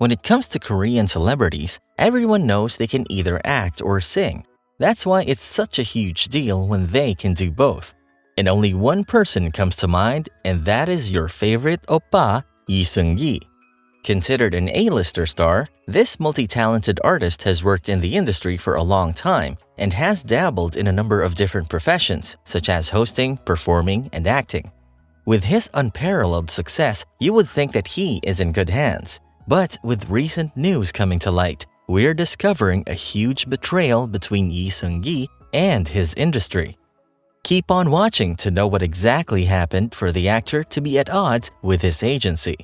When it comes to Korean celebrities, everyone knows they can either act or sing. That's why it's such a huge deal when they can do both. And only one person comes to mind, and that is your favorite Oppa Lee Seung Gi. Considered an A-lister star, this multi-talented artist has worked in the industry for a long time and has dabbled in a number of different professions such as hosting, performing, and acting. With his unparalleled success, you would think that he is in good hands. But with recent news coming to light, we're discovering a huge betrayal between Lee Seung Gi and his industry. Keep on watching to know what exactly happened for the actor to be at odds with his agency.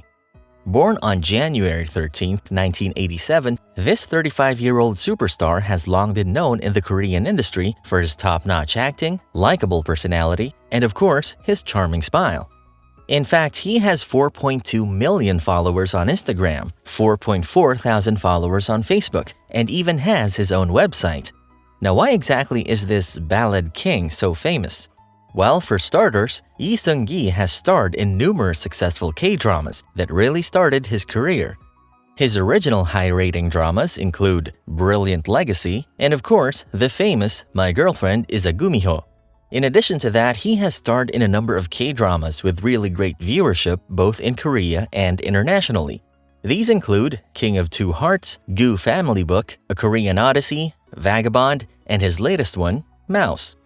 Born on January 13, 1987, this 35-year-old superstar has long been known in the Korean industry for his top-notch acting, likable personality, and of course, his charming smile. In fact, he has 4.2 million followers on Instagram, 4.4 thousand followers on Facebook, and even has his own website. Now, why exactly is this ballad king so famous? Well, for starters, Lee Seung Gi has starred in numerous successful K-dramas that really started his career. His original high-rating dramas include Brilliant Legacy and, of course, the famous My Girlfriend is a Gumiho. In addition to that, he has starred in a number of K-dramas with really great viewership both in Korea and internationally. These include King of Two Hearts, Gu Family Book, A Korean Odyssey, Vagabond, and his latest one, Mouse.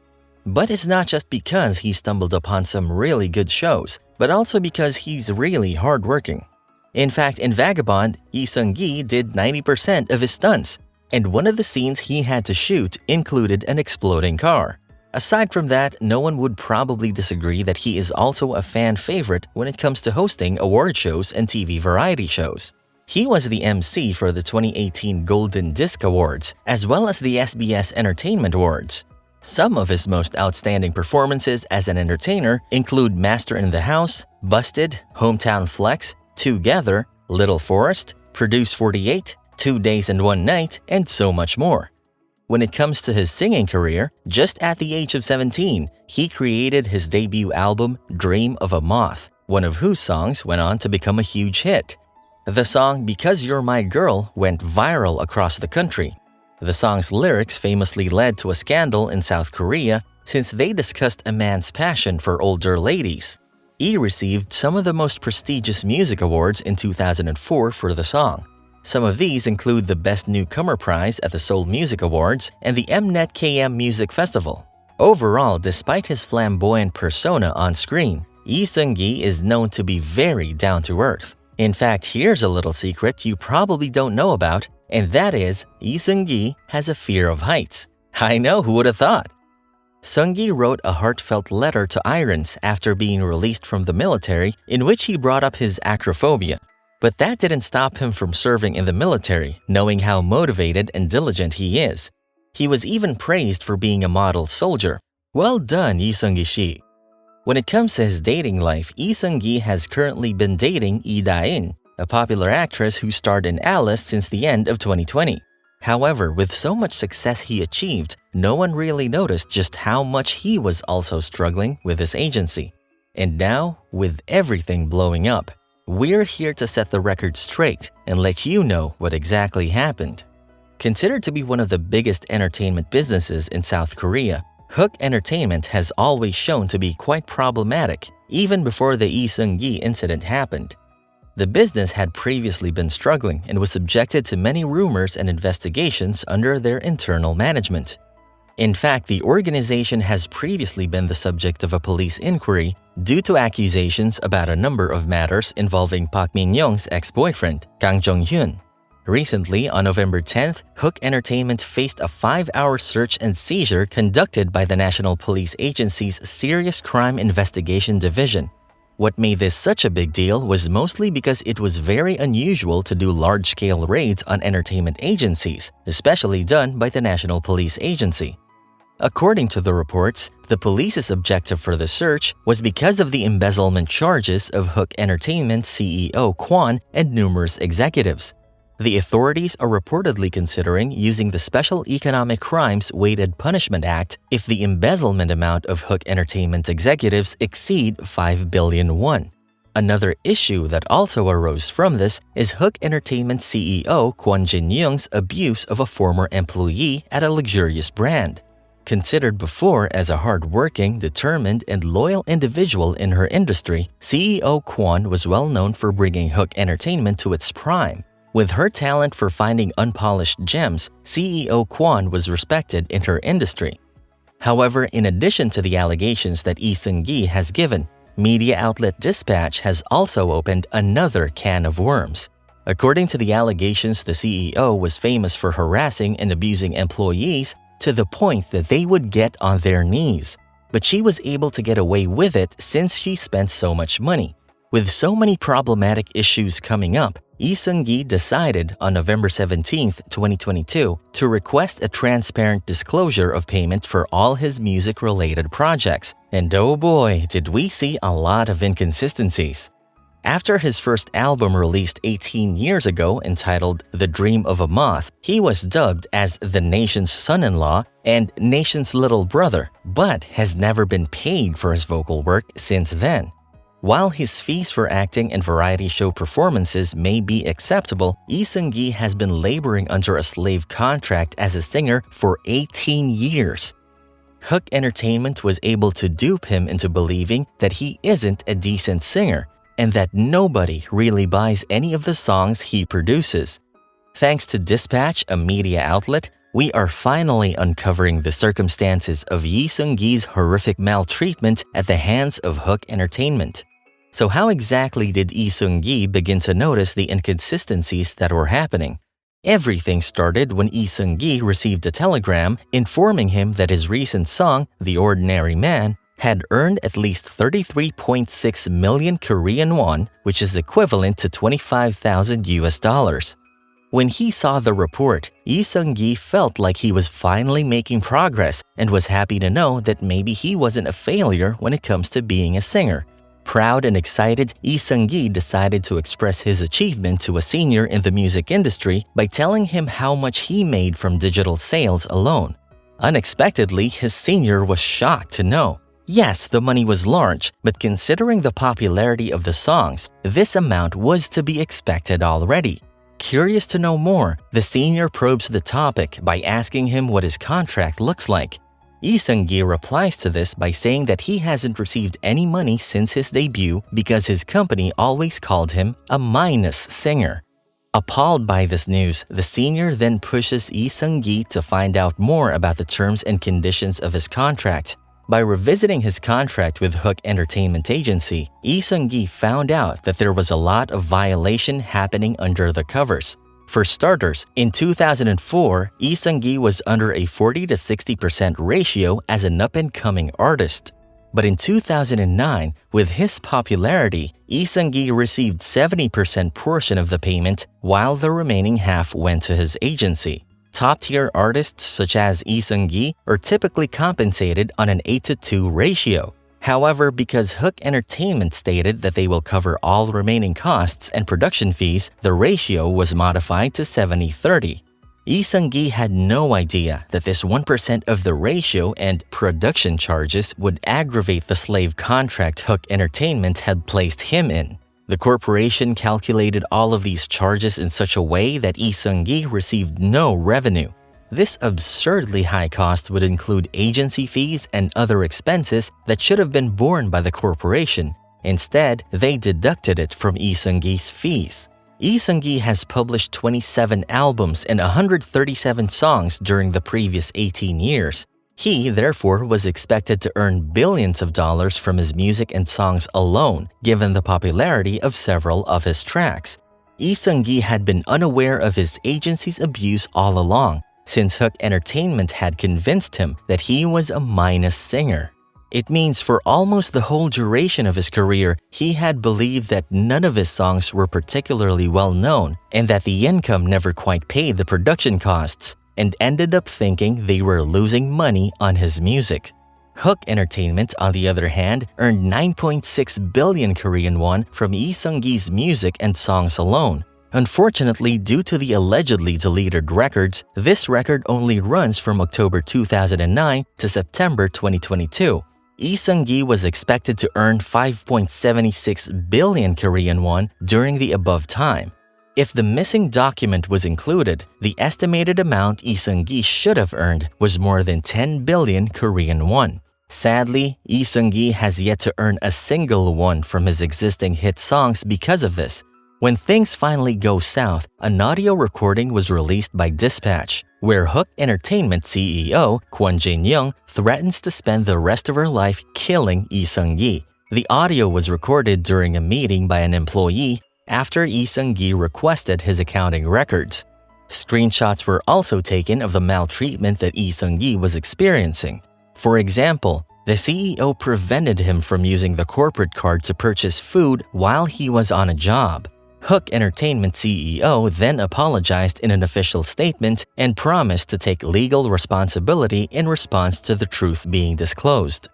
But it's not just because he stumbled upon some really good shows, but also because he's really hardworking. In fact, in Vagabond, Lee Seung Gi did 90% of his stunts, and one of the scenes he had to shoot included an exploding car. Aside from that, no one would probably disagree that he is also a fan favorite when it comes to hosting award shows and TV variety shows. He was the MC for the 2018 Golden Disc Awards, as well as the SBS Entertainment Awards. Some of his most outstanding performances as an entertainer include Master in the House, Busted, Hometown Flex, Together, Little Forest, Produce 48, 2 Days and One Night, and so much more. When it comes to his singing career, just at the age of 17, he created his debut album, Dream of a Moth, one of whose songs went on to become a huge hit. The song Because You're My Girl went viral across the country. The song's lyrics famously led to a scandal in South Korea since they discussed a man's passion for older ladies. He received some of the most prestigious music awards in 2004 for the song. Some of these include the Best Newcomer Prize at the Seoul Music Awards and the Mnet KM Music Festival. Overall, despite his flamboyant persona on screen, Lee Seung Gi is known to be very down-to-earth. In fact, here's a little secret you probably don't know about, and that is, Lee Seung Gi has a fear of heights. I know, who would have thought? Seung Gi wrote a heartfelt letter to Irons after being released from the military in which he brought up his acrophobia. But that didn't stop him from serving in the military, knowing how motivated and diligent he is. He was even praised for being a model soldier. Well done, Lee Seung Gi. When it comes to his dating life, Lee Seung Gi has currently been dating Lee Da-in, a popular actress who starred in Alice since the end of 2020. However, with so much success he achieved, no one really noticed just how much he was also struggling with his agency. And now, with everything blowing up, we're here to set the record straight and let you know what exactly happened. Considered to be one of the biggest entertainment businesses in South Korea, Hook Entertainment has always shown to be quite problematic, even before the Lee Seung Gi incident happened. The business had previously been struggling and was subjected to many rumors and investigations under their internal management. In fact, the organization has previously been the subject of a police inquiry due to accusations about a number of matters involving Park Min-young's ex-boyfriend, Kang Jong-hyun. Recently, on November 10th, Hook Entertainment faced a 5-hour search and seizure conducted by the National Police Agency's Serious Crime Investigation Division. What made this such a big deal was mostly because it was very unusual to do large-scale raids on entertainment agencies, especially done by the National Police Agency. According to the reports, the police's objective for the search was because of the embezzlement charges of Hook Entertainment CEO Kwon and numerous executives. The authorities are reportedly considering using the Special Economic Crimes Weighted Punishment Act if the embezzlement amount of Hook Entertainment executives exceed 5 billion won. Another issue that also arose from this is Hook Entertainment CEO Kwon Jin-young's abuse of a former employee at a luxurious brand. Considered before as a hard-working, determined, and loyal individual in her industry, CEO Kwon was well known for bringing Hook Entertainment to its prime. With her talent for finding unpolished gems, CEO Kwon was respected in her industry. However, in addition to the allegations that Lee Seung Gi has given, media outlet Dispatch has also opened another can of worms. According to the allegations, the CEO was famous for harassing and abusing employees to the point that they would get on their knees. But she was able to get away with it since she spent so much money. With so many problematic issues coming up, Lee Seung Gi decided on November 17, 2022, to request a transparent disclosure of payment for all his music-related projects. And oh boy, did we see a lot of inconsistencies. After his first album released 18 years ago entitled The Dream of a Moth, he was dubbed as the nation's son-in-law and nation's little brother, but has never been paid for his vocal work since then. While his fees for acting and variety show performances may be acceptable, Lee Seung Gi has been laboring under a slave contract as a singer for 18 years. Hook Entertainment was able to dupe him into believing that he isn't a decent singer and that nobody really buys any of the songs he produces. Thanks to Dispatch, a media outlet, we are finally uncovering the circumstances of Lee Seung Gi's horrific maltreatment at the hands of Hook Entertainment. So how exactly did Lee Seung Gi begin to notice the inconsistencies that were happening? Everything started when Lee Seung Gi received a telegram informing him that his recent song, The Ordinary Man, had earned at least 33.6 million Korean won, which is equivalent to 25,000 US dollars. When he saw the report, Lee Seung Gi felt like he was finally making progress and was happy to know that maybe he wasn't a failure when it comes to being a singer. Proud and excited, Lee Seung Gi decided to express his achievement to a senior in the music industry by telling him how much he made from digital sales alone. Unexpectedly, his senior was shocked to know. Yes, the money was large, but considering the popularity of the songs, this amount was to be expected already. Curious to know more, the senior probes the topic by asking him what his contract looks like. Lee Seung Gi replies to this by saying that he hasn't received any money since his debut because his company always called him a minus singer. Appalled by this news, the senior then pushes Lee Seung Gi to find out more about the terms and conditions of his contract. By revisiting his contract with Hook Entertainment Agency, Lee Seung Gi found out that there was a lot of violation happening under the covers. For starters, in 2004, Lee Seung Gi was under a 40 to 60% ratio as an up-and-coming artist. But in 2009, with his popularity, Lee Seung Gi received 70% portion of the payment while the remaining half went to his agency. Top-tier artists such as Lee Seung Gi are typically compensated on an 8-to-2 ratio. However, because Hook Entertainment stated that they will cover all remaining costs and production fees, the ratio was modified to 70-30. Lee Seung Gi had no idea that this 1% of the ratio and production charges would aggravate the slave contract Hook Entertainment had placed him in. The corporation calculated all of these charges in such a way that Lee Seung Gi received no revenue. This absurdly high cost would include agency fees and other expenses that should have been borne by the corporation. Instead, they deducted it from Lee Seung Gi's fees. Lee Seung Gi has published 27 albums and 137 songs during the previous 18 years. He, therefore, was expected to earn billions of dollars from his music and songs alone, given the popularity of several of his tracks. Lee Seung Gi had been unaware of his agency's abuse all along, since Hook Entertainment had convinced him that he was a minus singer. It means for almost the whole duration of his career, he had believed that none of his songs were particularly well known and that the income never quite paid the production costs, and ended up thinking they were losing money on his music. Hook Entertainment, on the other hand, earned 9.6 billion Korean won from Lee Seung Gi's music and songs alone. Unfortunately, due to the allegedly deleted records, this record only runs from October 2009 to September 2022. Lee Seung Gi was expected to earn 5.76 billion Korean won during the above time. If the missing document was included, the estimated amount Lee Seung Gi should have earned was more than 10 billion Korean won. Sadly, Lee Seung Gi has yet to earn a single one from his existing hit songs because of this. When things finally go south, an audio recording was released by Dispatch, where Hook Entertainment CEO Kwon Jin-young threatens to spend the rest of her life killing Lee Seung Gi. The audio was recorded during a meeting by an employee after Lee Seung Gi requested his accounting records. Screenshots were also taken of the maltreatment that Lee Seung Gi was experiencing. For example, the CEO prevented him from using the corporate card to purchase food while he was on a job. Hook Entertainment CEO then apologized in an official statement and promised to take legal responsibility in response to the truth being disclosed.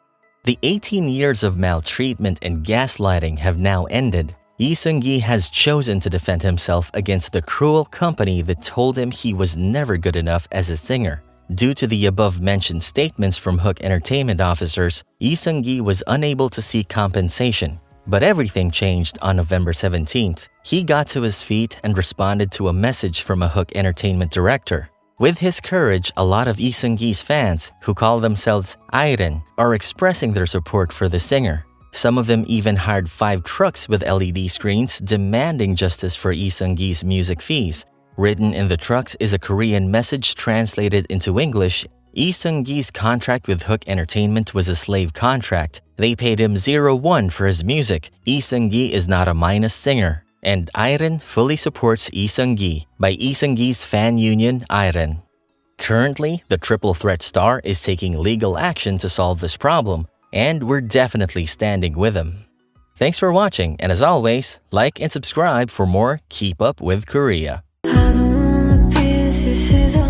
The 18 years of maltreatment and gaslighting have now ended. Lee Seung Gi has chosen to defend himself against the cruel company that told him he was never good enough as a singer. Due to the above-mentioned statements from Hook Entertainment officers, Lee Seung Gi was unable to seek compensation. But everything changed on November 17th. He got to his feet and responded to a message from a Hook Entertainment director. With his courage, a lot of Lee Seung Gi's fans, who call themselves Iron, are expressing their support for the singer. Some of them even hired 5 trucks with LED screens demanding justice for Lee Seung Gi's music fees. Written in the trucks is a Korean message translated into English. Lee Seung Gi's contract with Hook Entertainment was a slave contract. They paid him 0-1 for his music. Lee Seung Gi is not a minus singer. And Iron fully supports Lee Seung Gi by Lee Seung Gi's fan union, Iron. Currently, the triple threat star is taking legal action to solve this problem, and we're definitely standing with him. Thanks for watching, and as always, like and subscribe for more Keep Up with Korea. I don't wanna be with you.